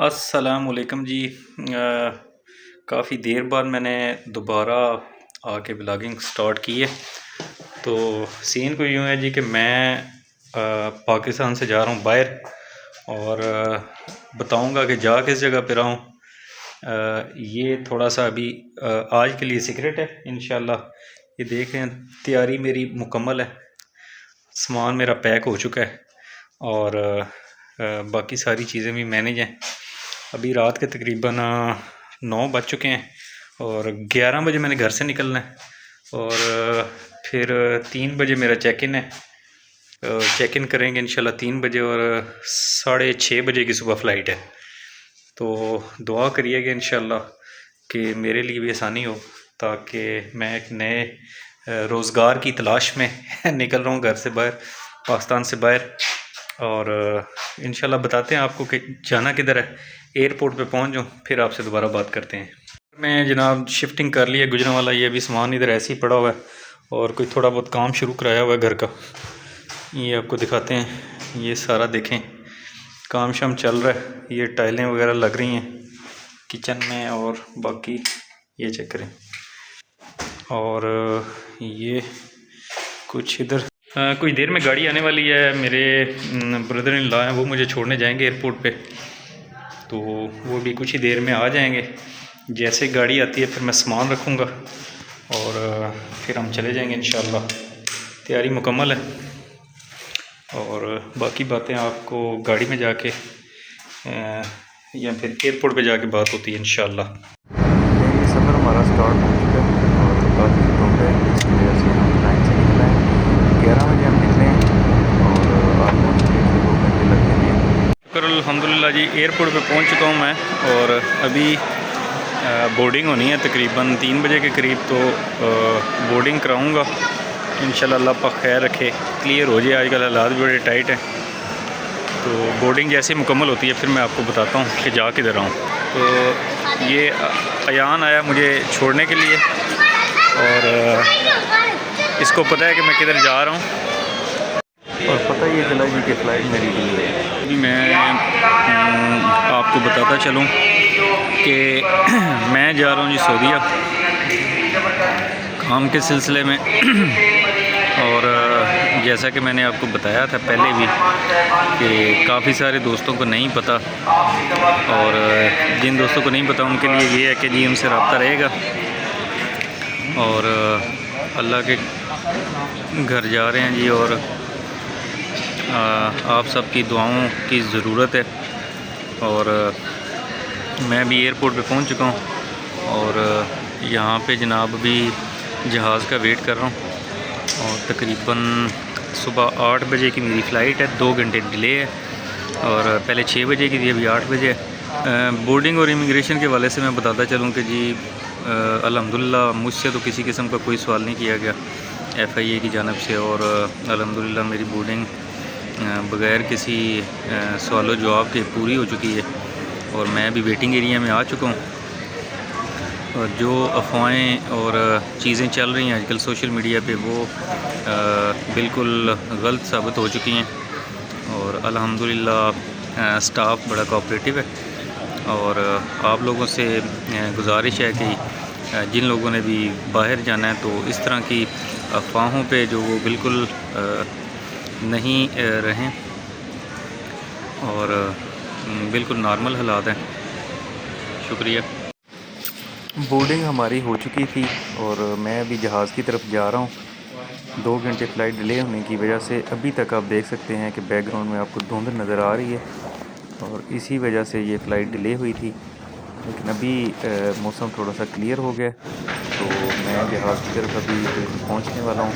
अस्सलामुअलैकुम जी। काफ़ी देर बाद मैंने दोबारा आके ब्लॉगिंग स्टार्ट की है। तो सीन को यूँ है जी कि मैं पाकिस्तान से जा रहा हूँ बाहर और बताऊँगा कि जा किस जगह पे रहा हूँ। ये थोड़ा सा अभी आज के लिए सीक्रेट है। इंशाल्लाह ये देखें, तैयारी मेरी मुकम्मल है, सामान मेरा पैक हो चुका है और बाकी सारी चीज़ें भी मैनेज हैं। अभी रात के तकरीबन 9 बज चुके हैं और 11 बजे मैंने घर से निकलना है और फिर 3 बजे मेरा चेक इन है। चेक इन करेंगे इंशाल्लाह 3 बजे और 6:30 बजे की सुबह फ़्लाइट है। तो दुआ करिएगा इंशाल्लाह कि मेरे लिए भी आसानी हो, ताकि मैं एक नए रोज़गार की तलाश में निकल रहा हूँ घर से बाहर, पाकिस्तान से बाहर। और इंशाल्लाह बताते हैं आपको कि जाना किधर है। एयरपोर्ट पे पहुँच जाऊँ फिर आपसे दोबारा बात करते हैं। मैं जनाब शिफ्टिंग कर लिया गुजरांवाला। ये अभी सामान इधर ऐसे ही पड़ा हुआ है और कोई थोड़ा बहुत काम शुरू कराया हुआ है घर का। ये आपको दिखाते हैं, ये सारा देखें काम शाम चल रहा है। ये टाइलें वगैरह लग रही हैं किचन में और बाकी ये चेक करें। और ये कुछ इधर कुछ देर में गाड़ी आने वाली है। मेरे ब्रदर इन लॉ हैं, वो मुझे छोड़ने जाएंगे एयरपोर्ट पे, तो वो भी कुछ ही देर में आ जाएंगे। जैसे गाड़ी आती है फिर मैं सामान रखूँगा और फिर हम चले जाएंगे इंशाल्लाह। तैयारी मुकम्मल है और बाकी बातें आपको गाड़ी में जाके या फिर एयरपोर्ट पे जाके बात होती है इंशाल्लाह। सफ़र हमारा स्टार्ट हो चुका है और काफ़ी तो है, इसकी वजह से हम टाइम से निकले हैं। 11 बजे हम निकले और ऑलमोस्ट 1-2 घंटे लग गए हैं। शुक्र अल्हम्दुलिल्लाह जी, एयरपोर्ट पे पहुंच चुका हूं मैं और अभी बोर्डिंग होनी है तकरीबन 3 बजे के करीब। तो बोर्डिंग कराऊंगा इंशाल्लाह। अल्लाह पाक खैर रखे, क्लियर हो जाए। आजकल हालात भी बड़े टाइट हैं, तो बोर्डिंग जैसे मुकम्मल होती है फिर मैं आपको बताता हूँ कि जा किधर आऊँ। तो ये अयान आया मुझे छोड़ने के लिए और इसको पता है कि मैं किधर जा रहा हूँ और पता ये चला जी कि फ़्लाइट मेरी डिले है। अभी मैं आपको बताता चलूँ कि मैं जा रहा हूँ जी सऊदीया काम के सिलसिले में। और जैसा कि मैंने आपको बताया था पहले भी कि काफ़ी सारे दोस्तों को नहीं पता, और जिन दोस्तों को नहीं पता उनके लिए ये है कि जी उनसे रब्ता रहेगा। और अल्लाह के घर जा रहे हैं जी और आप सबकी दुआओं की ज़रूरत है। और मैं भी एयरपोर्ट पे पहुंच चुका हूं और यहाँ पे जनाब अभी जहाज़ का वेट कर रहा हूँ और तकरीबन सुबह 8 बजे की मेरी फ़्लाइट है। 2 घंटे डिले है और पहले 6 बजे की थी, अभी 8 बजे है। बोर्डिंग और इमिग्रेशन के हवाले से मैं बताता चलूँ कि जी अल्हम्दुलिल्लाह मुझसे तो किसी किस्म का कोई सवाल नहीं किया गया FIA की जानब से, और अल्हम्दुलिल्लाह मेरी बोर्डिंग बग़ैर किसी सवाल जवाब के पूरी हो चुकी है और मैं भी वेटिंग एरिया में आ चुका हूँ। और जो अफवाहें और चीज़ें चल रही हैं आजकल सोशल मीडिया पे वो बिल्कुल गलत साबित हो चुकी हैं और अल्हम्दुलिल्लाह स्टाफ बड़ा कोऑपरेटिव है। और आप लोगों से गुजारिश है कि जिन लोगों ने भी बाहर जाना है तो इस तरह की अफवाहों पे जो वो बिल्कुल नहीं रहें और बिल्कुल नॉर्मल हालात हैं। शुक्रिया। बोर्डिंग हमारी हो चुकी थी और मैं अभी जहाज़ की तरफ जा रहा हूँ। 2 घंटे फ़्लाइट डिले होने की वजह से अभी तक आप देख सकते हैं कि बैकग्राउंड में आपको धुंध नज़र आ रही है और इसी वजह से ये फ़्लाइट डिले हुई थी। लेकिन अभी मौसम थोड़ा सा क्लियर हो गया तो मैं जहाज़ की तरफ अभी पहुँचने वाला हूँ।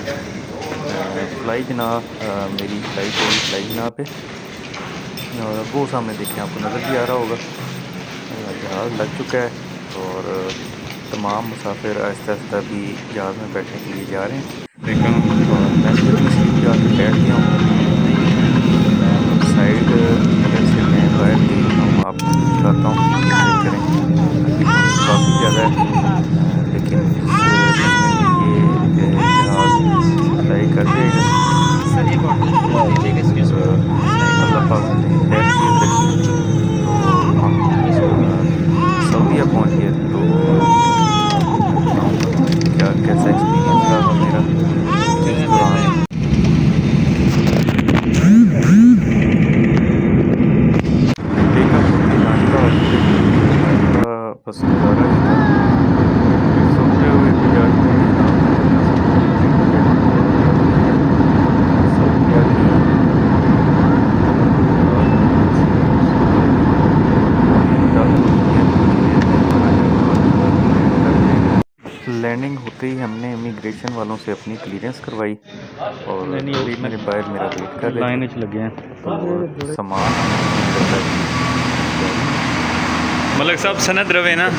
फ़्लाई जनाब मेरी फ़्लाइट होगी फ़्लाई जनाब पे और वो सामने देखें आपको नज़र भी आ रहा होगा। जहाज़ लग चुका है और तमाम मुसाफिर आहिस्ता आहिस्ता भी जहाज़ में बैठने के लिए जा रहे हैं। देखा और मैं भी अपनी सीट जाकर बैठ गया हूँ। साइड मिरर से मैं बाहर देख रहा हूँ, आपको दिखाता हूँ, चेक करें। अभी काफ़ी ज़्यादा है लेकिन ये जहाज़ फ्लाई कर देगा। अल्लाह पाक खैर चीज़ रखी तो हम वाकई हमने इमिग्रेशन वालों से अपनी क्लियरेंस करवाई और अभी मेरे बाहर मेरा वेट कर रहे लाइन थे। च लगे हैं तो सामान हमने मलक साहब सनद रवे ना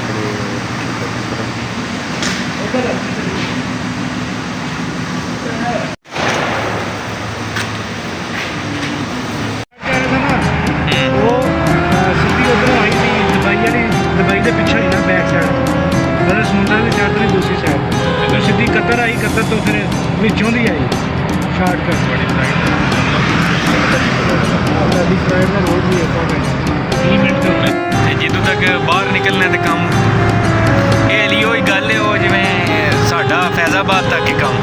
दुबई के पिछे ही ना बैक साइड मतलब समुद्र की साइड तो दूसरी साइड तो सीधी कतर आई कतर तो फिर बिचों दी आई शॉर्टकट फ्लाइट का रोड भी है 20 मिनट ਤੇ ਜਦੋਂ ਤੱਕ ਬਾਹਰ ਨਿਕਲਣਾ ਤੇ ਕੰਮ ਇਹ ਲਈ ਉਹੀ ਗੱਲ ਹੈ ਉਹ ਜਿਵੇਂ ਸਾਡਾ ਫੈਜ਼ਾਬਾਦ ਤੱਕ ਹੀ ਕੰਮ